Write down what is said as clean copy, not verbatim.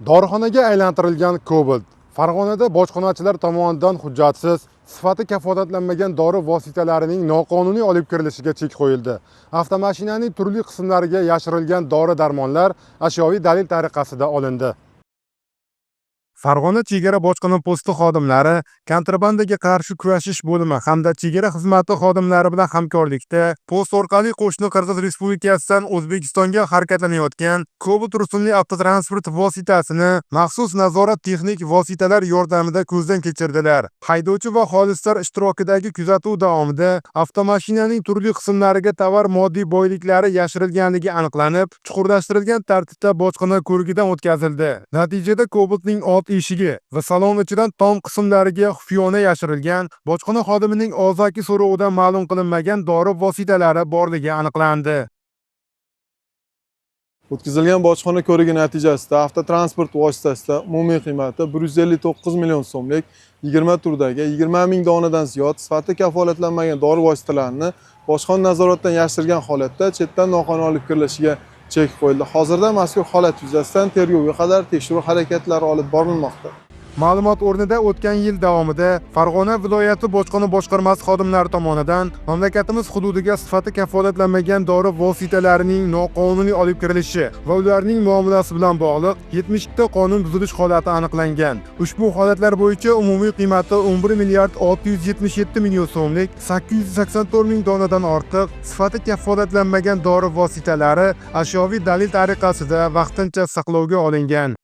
Dorixonaga aylantirilgan Cobalt. Farg'onada bojxonachilar tomonidan hujjatsiz, sifati kafolatlanmagan dori vositalarining noqonuniy olib kirilishiga chek qo'yildi. Avtomashinaning turli qismlariga yashirilgan dori-darmonlar ashyoviy dalil tariqasida olindi. Farg'ona chegara bojxona posti xodimlari kontrabandaga qarshi kurashish bo'limi hamda chegara xizmati xodimlari bilan hamkorlikda post orqali qo'shni Qirg'iz Respublikasidan O'zbekistonga harakatlanayotgan Cobalt rusumli avtotransport vositasini maxsus nazorat texnik vositalar yordamida ko'zdan kechirdilar. Haydovchi va xolislar ishtirokidagi kuzatuv davomida avtomashinaning turli qismlariga tovar moddiy boyliklari yashirilganligi aniqlanib, chuqurlashtirilgan tartibda bojxona ko'rigidan o'tkazildi. Natijada Cobaltning old eshigi va salon ichidan tom qismlariga xufiyona yashirilgan, bojxona xodimining og'zaki so'rovidan ma'lum qilinmagan dori vositalari borligi aniqlandi. O'tkazilgan bojxona ko'rigi natijasida avtotransport vositasida umumiy qiymati 159 million so'mlik 20 turdagi 20 ming donadan ziyod sifati kafolatlanmagan dori vositalarini bojxona nazoratidan yashirgan holatda chetdan noqonuniy olib kirilishiga chek qo'yildi. Hozirda mazkur holat yuzasidan tergovga qadar tekshiruv harakatlari olib borilmoqda. Ma'lumot o'rnida o'tgan yil davomida Farg'ona viloyati bojxona boshqarmasi xodimlari tomonidan mamlakatimiz hududiga sifati kafolatlanmagan dori vositalarining noqonuniy olib kirilishi va ularning muomalasi bilan bog'liq 72 ta qonun buzilish holati aniqlangan. Ushbu holatlar bo'yicha umumiy qiymati 11 milliard 677 million so'mlik 884 ming donadan ortiq sifati kafolatlanmagan dori vositalari ashyoviy dalil tariqasida vaqtincha saqlovga olingan.